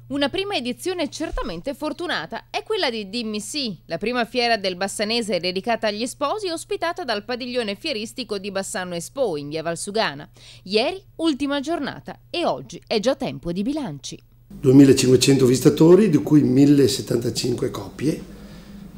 Una prima edizione certamente fortunata è quella di Dimmi Sì, la prima fiera del Bassanese dedicata agli sposi, ospitata dal padiglione fieristico di Bassano Expo in via Valsugana. Ieri, ultima giornata, e oggi è già tempo di bilanci. 2500 visitatori, di cui 1075 coppie.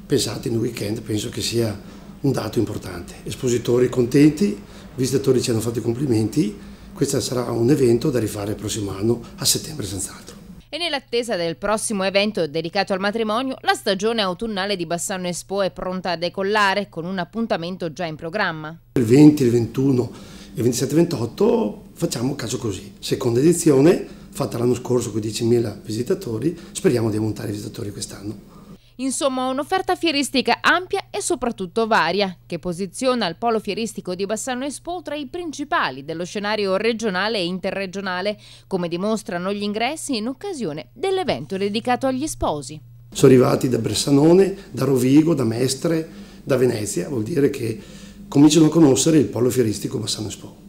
Pensate, in un weekend penso che sia un dato importante. Espositori contenti, visitatori ci hanno fatto i complimenti. Questo sarà un evento da rifare il prossimo anno, a settembre senz'altro. E nell'attesa del prossimo evento dedicato al matrimonio, la stagione autunnale di Bassano Expo è pronta a decollare, con un appuntamento già in programma. Il 20, il 21 e il 27-28 facciamo caso così. Seconda edizione, fatta l'anno scorso con 10.000 visitatori, speriamo di aumentare i visitatori quest'anno. Insomma, un'offerta fieristica ampia e soprattutto varia, che posiziona il polo fieristico di Bassano Expo tra i principali dello scenario regionale e interregionale, come dimostrano gli ingressi in occasione dell'evento dedicato agli sposi. Sono arrivati da Bressanone, da Rovigo, da Mestre, da Venezia, vuol dire che cominciano a conoscere il polo fieristico Bassano Expo.